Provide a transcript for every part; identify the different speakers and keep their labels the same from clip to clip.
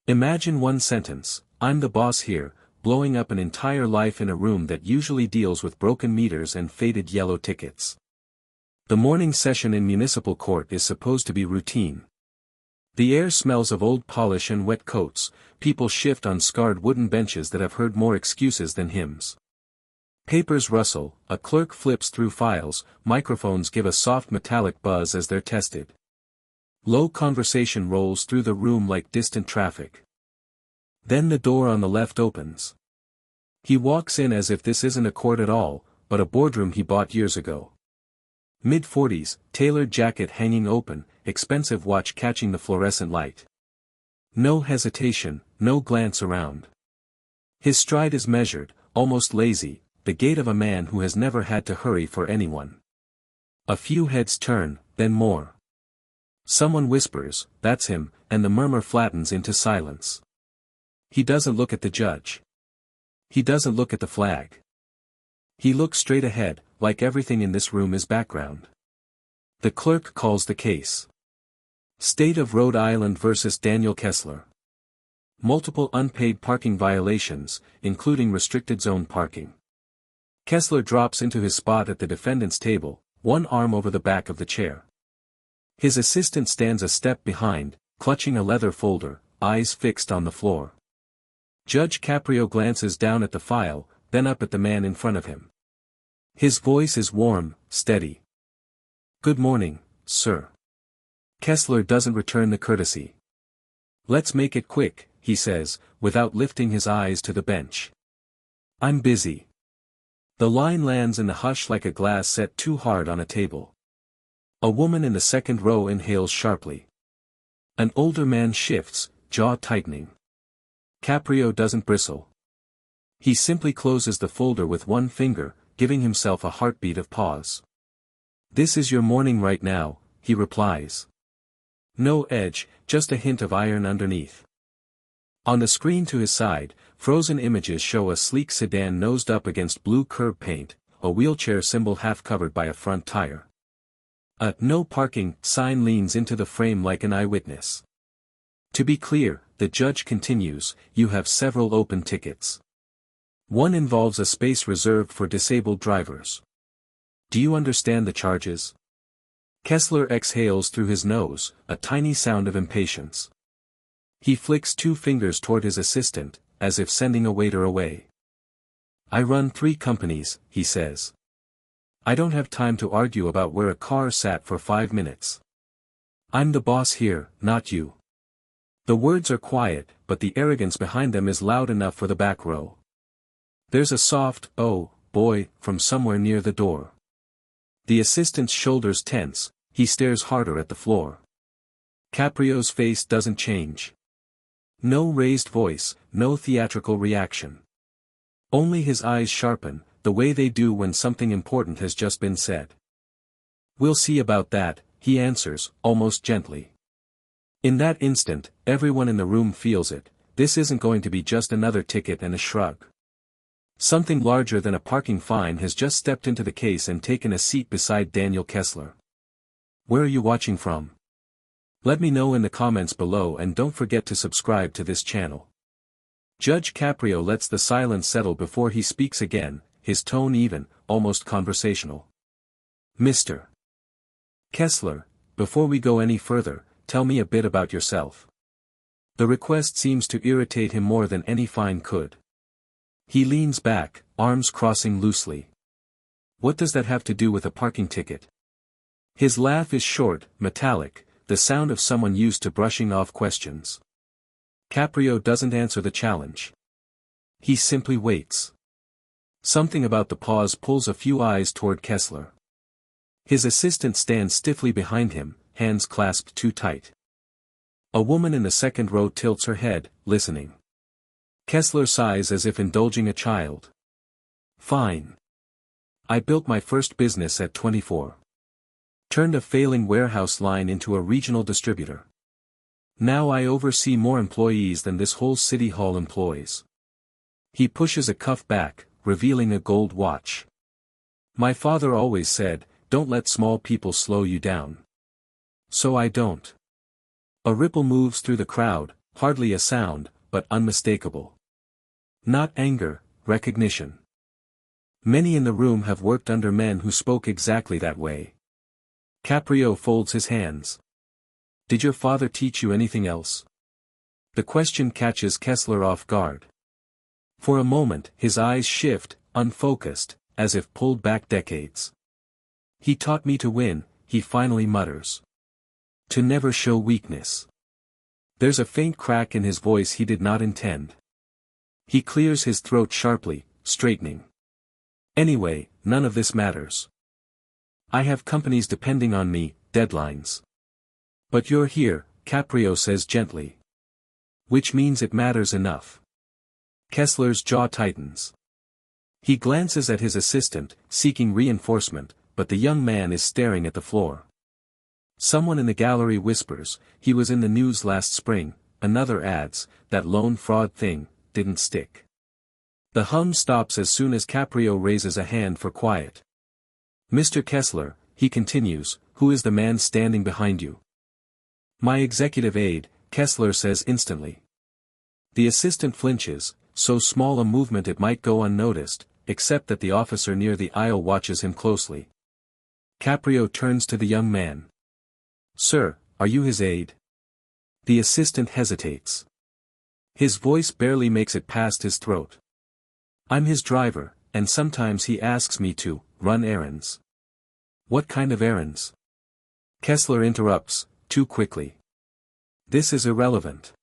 Speaker 1: Imagine one sentence: I'm the boss here, blowing up an entire life in a room that usually deals with broken meters and faded yellow tickets. The morning session in municipal court is supposed to be routine. The air smells of old polish and wet coats, people shift on scarred wooden benches that have heard more excuses than hymns. Papers rustle, a clerk flips through files, microphones give a soft metallic buzz as they're tested. Low conversation rolls through the room like distant traffic. Then the door on the left opens. He walks in as if this isn't a court at all, but a boardroom he bought years ago. Mid-40s, tailored jacket hanging open, expensive watch catching the fluorescent light. No hesitation, no glance around. His stride is measured, almost lazy, the gait of a man who has never had to hurry for anyone. A few heads turn, then more. Someone whispers, "That's him," and the murmur flattens into silence. He doesn't look at the judge. He doesn't look at the flag. He looks straight ahead, like everything in this room is background. The clerk calls the case. State of Rhode Island versus Daniel Kessler. Multiple unpaid parking violations, including restricted zone parking. Kessler drops into his spot at the defendant's table, one arm over the back of the chair. His assistant stands a step behind, clutching a leather folder, eyes fixed on the floor. Judge Caprio glances down at the file, then up at the man in front of him. His voice is warm, steady. "Good morning, sir." Kessler doesn't return the courtesy. "Let's make it quick," he says, without lifting his eyes to the bench. "I'm busy." The line lands in the hush like a glass set too hard on a table. A woman in the second row inhales sharply. An older man shifts, jaw tightening. Caprio doesn't bristle. He simply closes the folder with one finger, giving himself a heartbeat of pause. "This is your morning right now," he replies. No edge, just a hint of iron underneath. On the screen to his side, frozen images show a sleek sedan nosed up against blue curb paint, a wheelchair symbol half covered by a front tire. A "no parking" sign leans into the frame like an eyewitness. To be clear, the judge continues, "You have several open tickets. One involves a space reserved for disabled drivers. Do you understand the charges?" Kessler exhales through his nose, a tiny sound of impatience. He flicks two fingers toward his assistant, as if sending a waiter away. "I run 3 companies," he says. "I don't have time to argue about where a car sat for 5 minutes. I'm the boss here, not you." The words are quiet, but the arrogance behind them is loud enough for the back row. There's a soft, "Oh, boy," from somewhere near the door. The assistant's shoulders tense, he stares harder at the floor. Caprio's face doesn't change. No raised voice, no theatrical reaction. Only his eyes sharpen, the way they do when something important has just been said. "We'll see about that," he answers, almost gently. In that instant, everyone in the room feels it. This isn't going to be just another ticket and a shrug. Something larger than a parking fine has just stepped into the case and taken a seat beside Daniel Kessler. Where are you watching from? Let me know in the comments below, and don't forget to subscribe to this channel. Judge Caprio lets the silence settle before he speaks again, his tone even, almost conversational. "Mr. Kessler, before we go any further, tell me a bit about yourself." The request seems to irritate him more than any fine could. He leans back, arms crossing loosely. "What does that have to do with a parking ticket?" His laugh is short, metallic, the sound of someone used to brushing off questions. Caprio doesn't answer the challenge. He simply waits. Something about the pause pulls a few eyes toward Kessler. His assistant stands stiffly behind him, hands clasped too tight. A woman in the second row tilts her head, listening. Kessler sighs as if indulging a child. "Fine. I built my first business at 24. Turned a failing warehouse line into a regional distributor. Now I oversee more employees than this whole city hall employs." He pushes a cuff back, revealing a gold watch. "My father always said, don't let small people slow you down. So I don't." A ripple moves through the crowd, hardly a sound, but unmistakable. Not anger, recognition. Many in the room have worked under men who spoke exactly that way. Caprio folds his hands. Did your father teach you anything else? The question catches Kessler off guard. For a moment his eyes shift, unfocused, as if pulled back decades. He taught me to win, he finally mutters. To never show weakness. There's a faint crack in his voice he did not intend. He clears his throat sharply, straightening. Anyway, none of this matters. I have companies depending on me, deadlines. But you're here, Caprio says gently. Which means it matters enough. Kessler's jaw tightens. He glances at his assistant, seeking reinforcement, but the young man is staring at the floor. Someone in the gallery whispers, he was in the news last spring. Another adds, that loan fraud thing, didn't stick. The hum stops as soon as Caprio raises a hand for quiet. Mr. Kessler, he continues, who is the man standing behind you? My executive aide, Kessler says instantly. The assistant flinches, so small a movement it might go unnoticed, except that the officer near the aisle watches him closely. Caprio turns to the young man. Sir, are you his aide? The assistant hesitates. His voice barely makes it past his throat. I'm his driver, and sometimes he asks me to run errands. What kind of errands? Kessler interrupts, too quickly. This is irrelevant.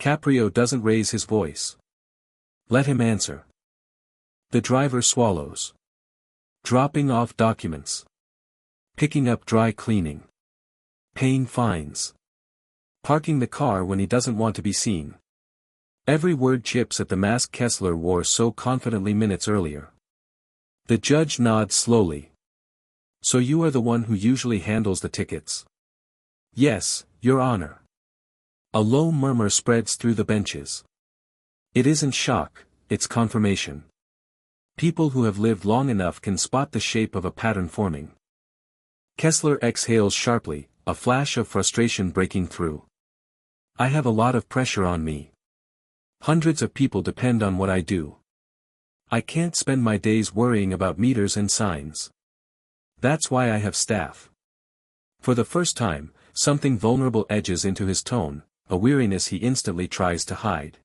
Speaker 1: Caprio doesn't raise his voice. Let him answer. The driver swallows. Dropping off documents. Picking up dry cleaning. Paying fines. Parking the car when he doesn't want to be seen. Every word chips at the mask Kessler wore so confidently minutes earlier. The judge nods slowly. So you are the one who usually handles the tickets? Yes, Your Honor. A low murmur spreads through the benches. It isn't shock, it's confirmation. People who have lived long enough can spot the shape of a pattern forming. Kessler exhales sharply, a flash of frustration breaking through. I have a lot of pressure on me. Hundreds of people depend on what I do. I can't spend my days worrying about meters and signs. That's why I have staff. For the first time, something vulnerable edges into his tone, a weariness he instantly tries to hide.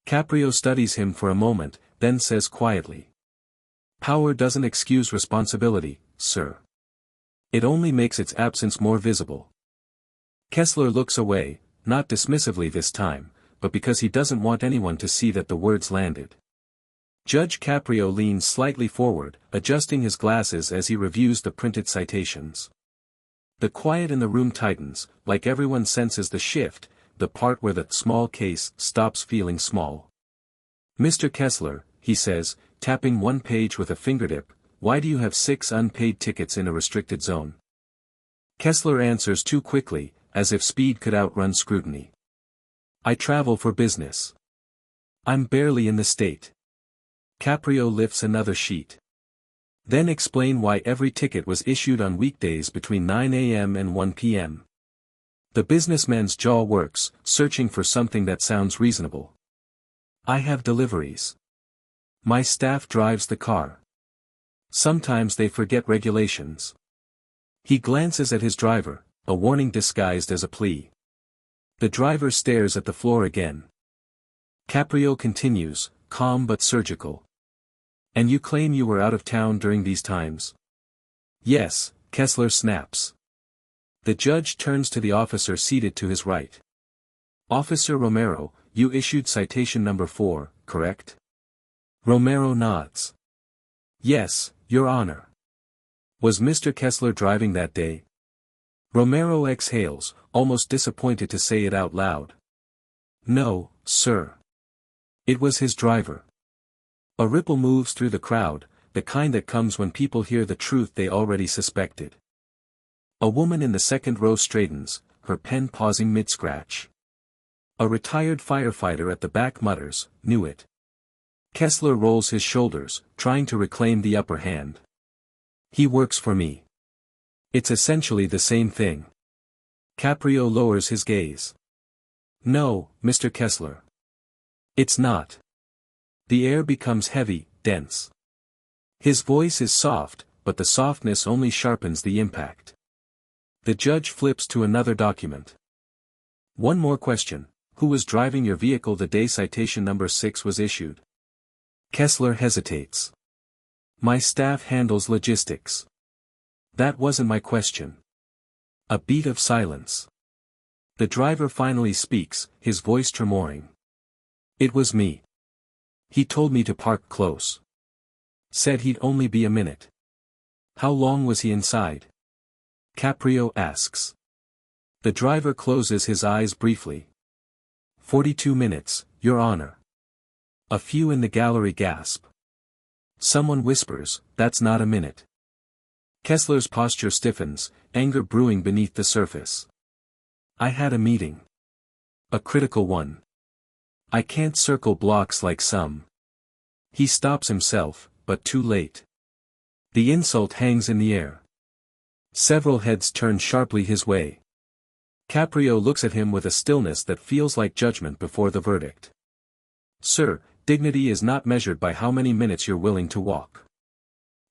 Speaker 1: Caprio studies him for a moment, then says quietly. Power doesn't excuse responsibility, sir. It only makes its absence more visible. Kessler looks away, not dismissively this time, but because he doesn't want anyone to see that the words landed. Judge Caprio leans slightly forward, adjusting his glasses as he reviews the printed citations. The quiet in the room tightens, like everyone senses the shift, the part where the small case stops feeling small. Mr. Kessler, he says, tapping one page with a fingertip, why do you have 6 unpaid tickets in a restricted zone? Kessler answers too quickly, as if speed could outrun scrutiny. I travel for business. I'm barely in the state. Caprio lifts another sheet. Then explain why every ticket was issued on weekdays between 9 a.m. and 1 p.m. The businessman's jaw works, searching for something that sounds reasonable. I have deliveries. My staff drives the car. Sometimes they forget regulations. He glances at his driver, a warning disguised as a plea. The driver stares at the floor again. Caprio continues, calm but surgical. And you claim you were out of town during these times? Yes, Kessler snaps. The judge turns to the officer seated to his right. Officer Romero, you issued citation number 4, correct? Romero nods. Yes, Your Honor. Was Mr. Kessler driving that day? Romero exhales, almost disappointed to say it out loud. No, sir. It was his driver. A ripple moves through the crowd, the kind that comes when people hear the truth they already suspected. A woman in the second row straightens, her pen pausing mid-scratch. A retired firefighter at the back mutters, knew it. Kessler rolls his shoulders, trying to reclaim the upper hand. He works for me. It's essentially the same thing. Caprio lowers his gaze. No, Mr. Kessler. It's not. The air becomes heavy, dense. His voice is soft, but the softness only sharpens the impact. The judge flips to another document. One more question. Who was driving your vehicle the day citation number 6 was issued? Kessler hesitates. My staff handles logistics. That wasn't my question. A beat of silence. The driver finally speaks, his voice tremoring. It was me. He told me to park close. Said he'd only be a minute. How long was he inside? Caprio asks. The driver closes his eyes briefly. 42 minutes, Your Honor. A few in the gallery gasp. Someone whispers, that's not a minute. Kessler's posture stiffens, anger brewing beneath the surface. I had a meeting. A critical one. I can't circle blocks like some. He stops himself, but too late. The insult hangs in the air. Several heads turn sharply his way. Caprio looks at him with a stillness that feels like judgment before the verdict. Sir, dignity is not measured by how many minutes you're willing to walk.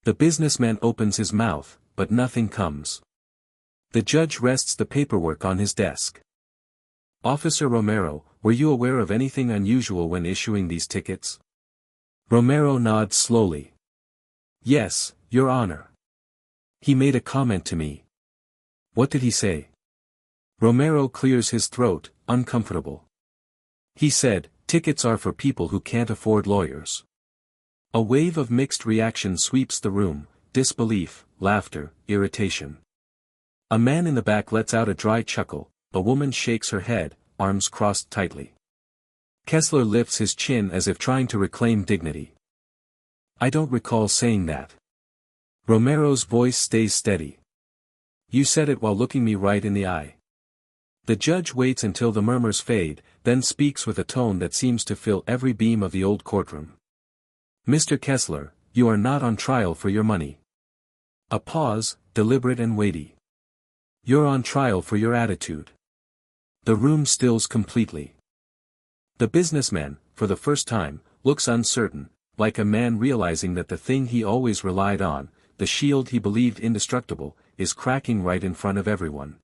Speaker 1: The businessman opens his mouth, but nothing comes. The judge rests the paperwork on his desk. Officer Romero, were you aware of anything unusual when issuing these tickets? Romero nods slowly. Yes, Your Honor. He made a comment to me. What did he say? Romero clears his throat, uncomfortable. He said, tickets are for people who can't afford lawyers. A wave of mixed reaction sweeps the room, disbelief, laughter, irritation. A man in the back lets out a dry chuckle, a woman shakes her head, arms crossed tightly. Kessler lifts his chin as if trying to reclaim dignity. I don't recall saying that. Romero's voice stays steady. You said it while looking me right in the eye. The judge waits until the murmurs fade, then speaks with a tone that seems to fill every beam of the old courtroom. Mr. Kessler, you are not on trial for your money. A pause, deliberate and weighty. You're on trial for your attitude. The room stills completely. The businessman, for the first time, looks uncertain, like a man realizing that the thing he always relied on, the shield he believed indestructible, is cracking right in front of everyone.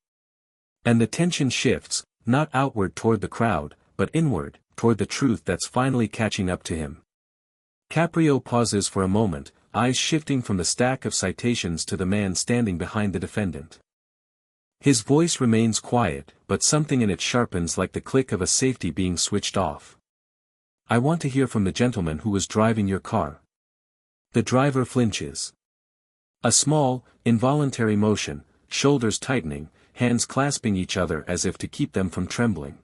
Speaker 1: And the tension shifts, not outward toward the crowd, but inward, toward the truth that's finally catching up to him. Caprio pauses for a moment, eyes shifting from the stack of citations to the man standing behind the defendant. His voice remains quiet, but something in it sharpens like the click of a safety being switched off. I want to hear from the gentleman who was driving your car. The driver flinches. A small, involuntary motion, shoulders tightening, hands clasping each other as if to keep them from trembling.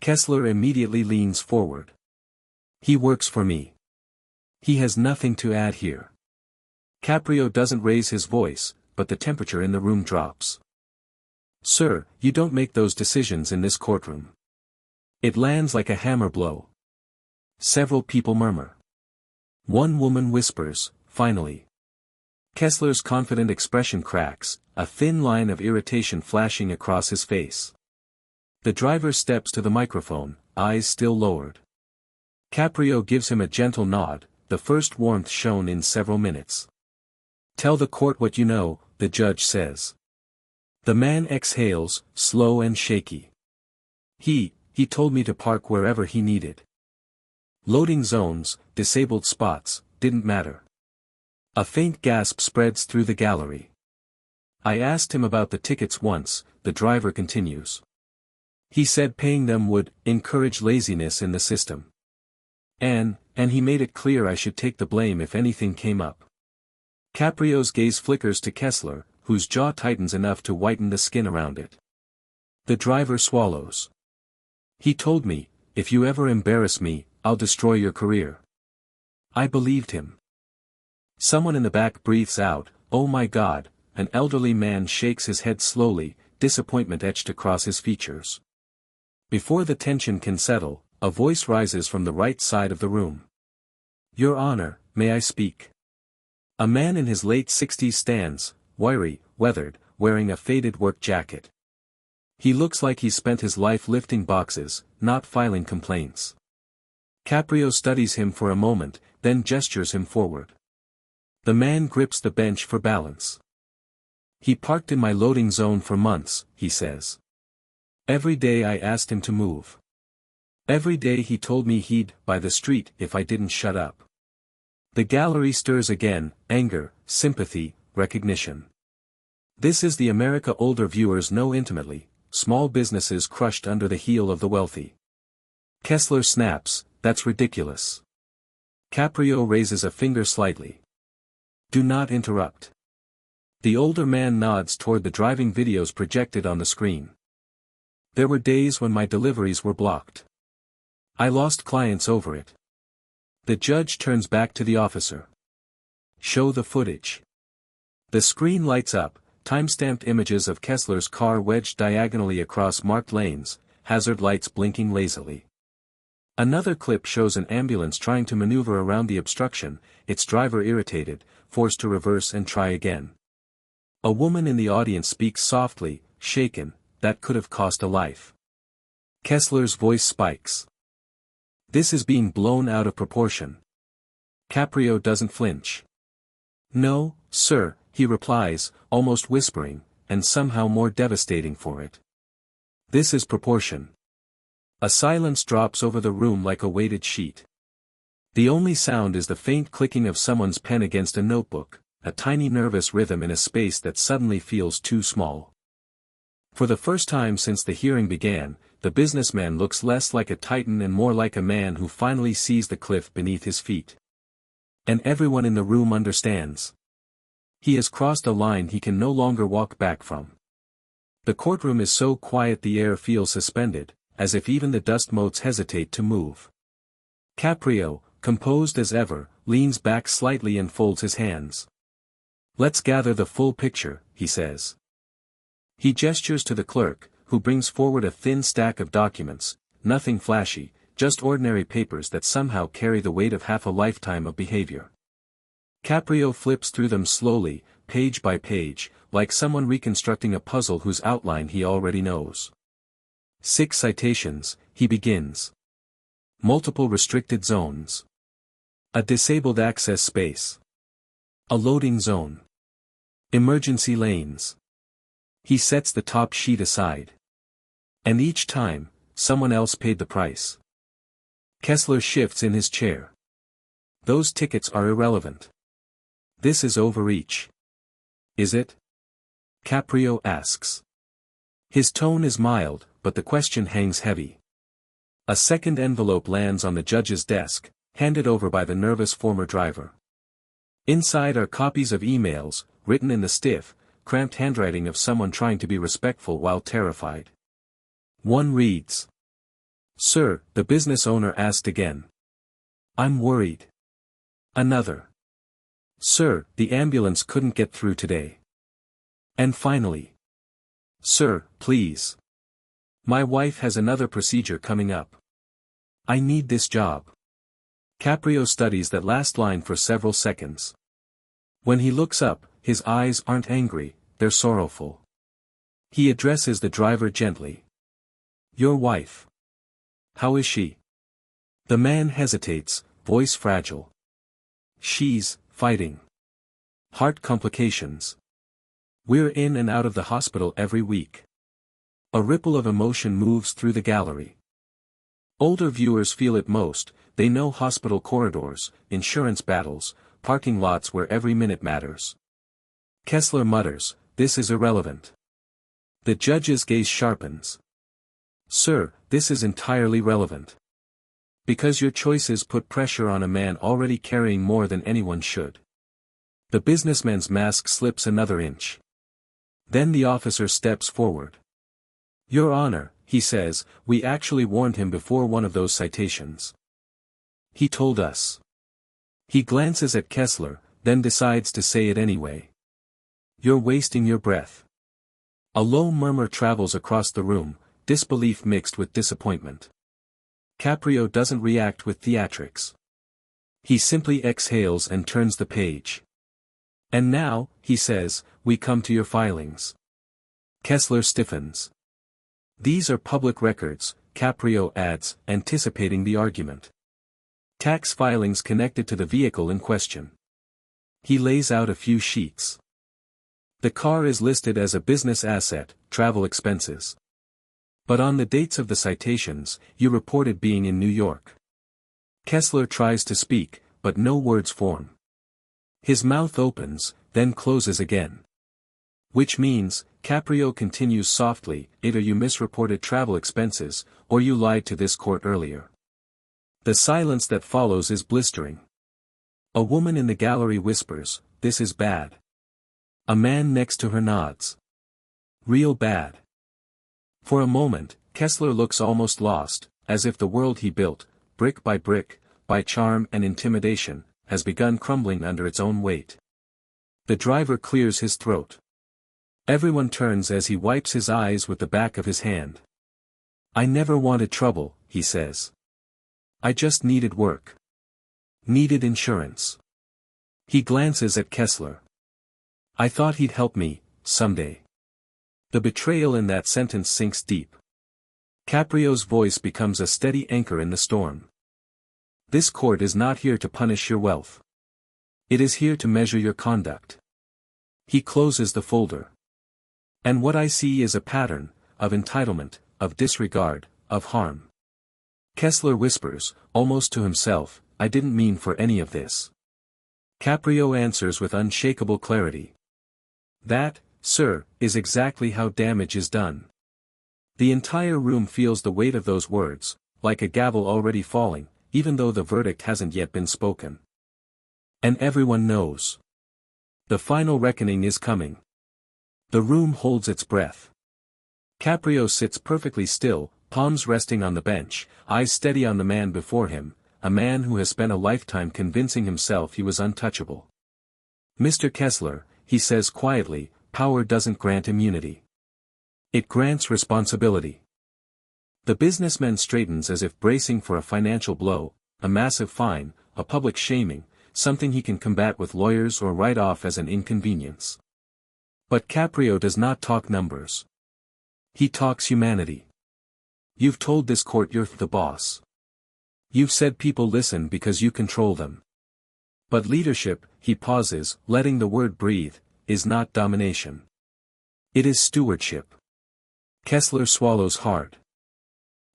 Speaker 1: Kessler immediately leans forward. He works for me. He has nothing to add here. Caprio doesn't raise his voice, but the temperature in the room drops. Sir, you don't make those decisions in this courtroom. It lands like a hammer blow. Several people murmur. One woman whispers, finally. Kessler's confident expression cracks, a thin line of irritation flashing across his face. The driver steps to the microphone, eyes still lowered. Caprio gives him a gentle nod, the first warmth shown in several minutes. Tell the court what you know, the judge says. The man exhales, slow and shaky. He told me to park wherever he needed. Loading zones, disabled spots, didn't matter. A faint gasp spreads through the gallery. I asked him about the tickets once, the driver continues. He said paying them would encourage laziness in the system. And he made it clear I should take the blame if anything came up. Caprio's gaze flickers to Kessler, whose jaw tightens enough to whiten the skin around it. The driver swallows. He told me, if you ever embarrass me, I'll destroy your career. I believed him. Someone in the back breathes out, oh my God. An elderly man shakes his head slowly, disappointment etched across his features. Before the tension can settle, a voice rises from the right side of the room. Your Honor, may I speak? A man in his late 60s stands, wiry, weathered, wearing a faded work jacket. He looks like he spent his life lifting boxes, not filing complaints. Caprio studies him for a moment, then gestures him forward. The man grips the bench for balance. He parked in my loading zone for months, he says. Every day I asked him to move. Every day he told me he'd buy the street if I didn't shut up. The gallery stirs again, anger, sympathy, recognition. This is the America older viewers know intimately, small businesses crushed under the heel of the wealthy. Kessler snaps, that's ridiculous. Caprio raises a finger slightly. Do not interrupt. The older man nods toward the driving videos projected on the screen. There were days when my deliveries were blocked. I lost clients over it. The judge turns back to the officer. Show the footage. The screen lights up, time-stamped images of Kessler's car wedged diagonally across marked lanes, hazard lights blinking lazily. Another clip shows an ambulance trying to maneuver around the obstruction, its driver irritated, forced to reverse and try again. A woman in the audience speaks softly, shaken, that could have cost a life. Kessler's voice spikes. This is being blown out of proportion. Caprio doesn't flinch. No, sir, he replies, almost whispering, and somehow more devastating for it. This is proportion. A silence drops over the room like a weighted sheet. The only sound is the faint clicking of someone's pen against a notebook, a tiny nervous rhythm in a space that suddenly feels too small. For the first time since the hearing began, the businessman looks less like a titan and more like a man who finally sees the cliff beneath his feet. And everyone in the room understands. He has crossed a line he can no longer walk back from. The courtroom is so quiet the air feels suspended, as if even the dust motes hesitate to move. Caprio, composed as ever, leans back slightly and folds his hands. Let's gather the full picture, he says. He gestures to the clerk, who brings forward a thin stack of documents, nothing flashy, just ordinary papers that somehow carry the weight of half a lifetime of behavior. Caprio flips through them slowly, page by page, like someone reconstructing a puzzle whose outline he already knows. 6 citations, he begins. Multiple restricted zones. A disabled access space. A loading zone. Emergency lanes. He sets the top sheet aside. And each time, someone else paid the price. Kessler shifts in his chair. Those tickets are irrelevant. This is overreach. Is it? Caprio asks. His tone is mild, but the question hangs heavy. A second envelope lands on the judge's desk, handed over by the nervous former driver. Inside are copies of emails, written in the stiff, cramped handwriting of someone trying to be respectful while terrified. One reads. Sir, the business owner asked again. I'm worried. Another. Sir, the ambulance couldn't get through today. And finally. Sir, please. My wife has another procedure coming up. I need this job. Caprio studies that last line for several seconds. When he looks up, his eyes aren't angry, they're sorrowful. He addresses the driver gently. Your wife. How is she? The man hesitates, voice fragile. She's fighting. Heart complications. We're in and out of the hospital every week. A ripple of emotion moves through the gallery. Older viewers feel it most, they know hospital corridors, insurance battles, parking lots where every minute matters. Kessler mutters, this is irrelevant. The judge's gaze sharpens. Sir, this is entirely relevant. Because your choices put pressure on a man already carrying more than anyone should. The businessman's mask slips another inch. Then the officer steps forward. Your Honor, he says, we actually warned him before one of those citations. He told us. He glances at Kessler, then decides to say it anyway. You're wasting your breath. A low murmur travels across the room, disbelief mixed with disappointment. Caprio doesn't react with theatrics. He simply exhales and turns the page. And now, he says, we come to your filings. Kessler stiffens. These are public records, Caprio adds, anticipating the argument. Tax filings connected to the vehicle in question. He lays out a few sheets. The car is listed as a business asset, travel expenses. But on the dates of the citations, you reported being in New York. Kessler tries to speak, but no words form. His mouth opens, then closes again. Which means, Caprio continues softly, either you misreported travel expenses, or you lied to this court earlier. The silence that follows is blistering. A woman in the gallery whispers, "This is bad." A man next to her nods. "Real bad." For a moment, Kessler looks almost lost, as if the world he built, brick, by charm and intimidation, has begun crumbling under its own weight. The driver clears his throat. Everyone turns as he wipes his eyes with the back of his hand. "I never wanted trouble," he says. "I just needed work. Needed insurance." He glances at Kessler. "I thought he'd help me, someday." The betrayal in that sentence sinks deep. Caprio's voice becomes a steady anchor in the storm. "This court is not here to punish your wealth. It is here to measure your conduct." He closes the folder. "And what I see is a pattern, of entitlement, of disregard, of harm." Kessler whispers, almost to himself, "I didn't mean for any of this." Caprio answers with unshakable clarity. "That, sir, is exactly how damage is done." The entire room feels the weight of those words, like a gavel already falling, even though the verdict hasn't yet been spoken. And everyone knows. The final reckoning is coming. The room holds its breath. Caprio sits perfectly still, palms resting on the bench, eyes steady on the man before him, a man who has spent a lifetime convincing himself he was untouchable. "Mr. Kessler," he says quietly, "power doesn't grant immunity. It grants responsibility." The businessman straightens as if bracing for a financial blow, a massive fine, a public shaming, something he can combat with lawyers or write off as an inconvenience. But Caprio does not talk numbers. He talks humanity. "You've told this court you're the boss. You've said people listen because you control them. But leadership," he pauses, letting the word breathe, "is not domination. It is stewardship." Kessler swallows hard.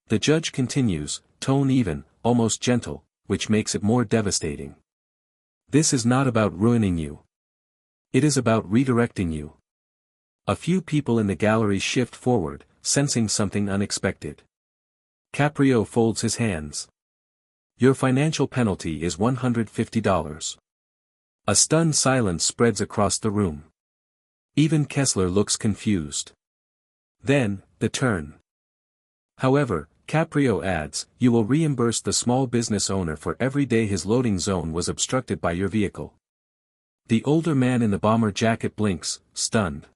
Speaker 1: The judge continues, tone even, almost gentle, which makes it more devastating. "This is not about ruining you. It is about redirecting you." A few people in the gallery shift forward, sensing something unexpected. Caprio folds his hands. "Your financial penalty is $150. A stunned silence spreads across the room. Even Kessler looks confused. Then, the turn. "However," Caprio adds, "you will reimburse the small business owner for every day his loading zone was obstructed by your vehicle." The older man in the bomber jacket blinks, stunned.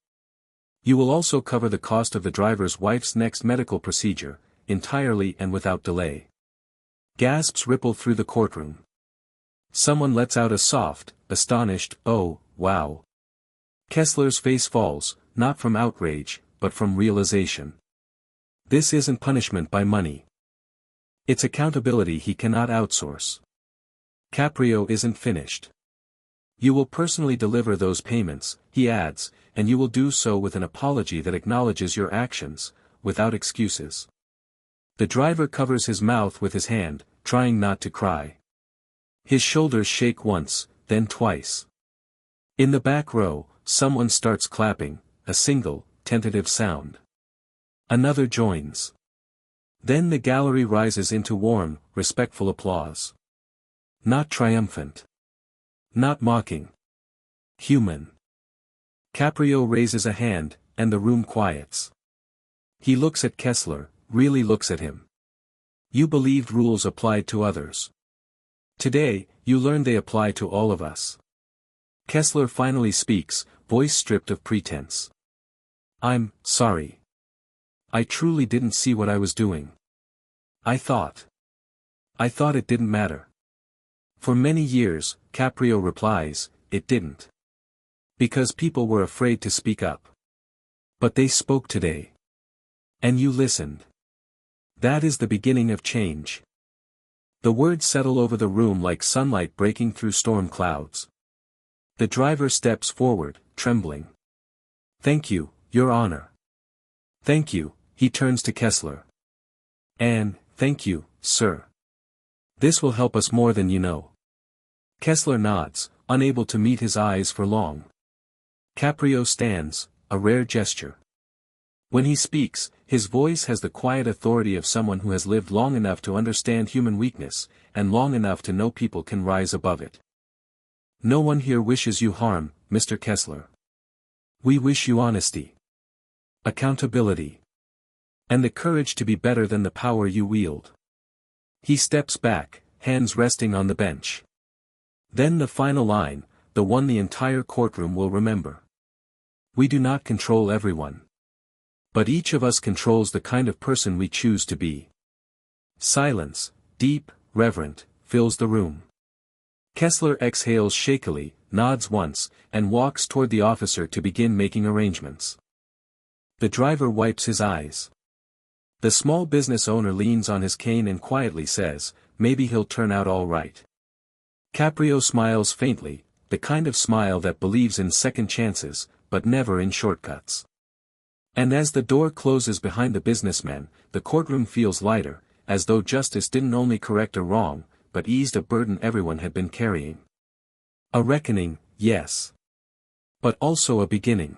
Speaker 1: "You will also cover the cost of the driver's wife's next medical procedure, entirely and without delay." Gasps ripple through the courtroom. Someone lets out a soft, astonished, "Oh, wow." Kessler's face falls, not from outrage, but from realization. This isn't punishment by money. It's accountability he cannot outsource. Caprio isn't finished. "You will personally deliver those payments," he adds, "and you will do so with an apology that acknowledges your actions, without excuses." The driver covers his mouth with his hand, trying not to cry. His shoulders shake once, then twice. In the back row, someone starts clapping, a single, tentative sound. Another joins. Then the gallery rises into warm, respectful applause. Not triumphant. Not mocking. Human. Caprio raises a hand, and the room quiets. He looks at Kessler, really looks at him. "You believed rules applied to others. Today, you learn they apply to all of us." Kessler finally speaks, voice stripped of pretense. "I'm sorry. I truly didn't see what I was doing. I thought it didn't matter." "For many years," Caprio replies, "it didn't. Because people were afraid to speak up. But they spoke today. And you listened. That is the beginning of change. The words settle over the room like sunlight breaking through storm clouds. The driver steps forward, trembling. Thank you, Your Honor. Thank you, he turns to Kessler. And, thank you, sir. This will help us more than you know. Kessler nods, unable to meet his eyes for long. Caprio stands, a rare gesture. When he speaks, his voice has the quiet authority of someone who has lived long enough to understand human weakness, and long enough to know people can rise above it. No one here wishes you harm, Mr. Kessler. We wish you honesty, accountability, and the courage to be better than the power you wield. He steps back, hands resting on the bench. Then the final line, the one the entire courtroom will remember. We do not control everyone. But each of us controls the kind of person we choose to be. Silence, deep, reverent, fills the room. Kessler exhales shakily, nods once, and walks toward the officer to begin making arrangements. The driver wipes his eyes. The small business owner leans on his cane and quietly says, maybe he'll turn out all right. Caprio smiles faintly, the kind of smile that believes in second chances, but never in shortcuts. And as the door closes behind the businessman, the courtroom feels lighter, as though justice didn't only correct a wrong, but eased a burden everyone had been carrying. A reckoning, yes. But also a beginning.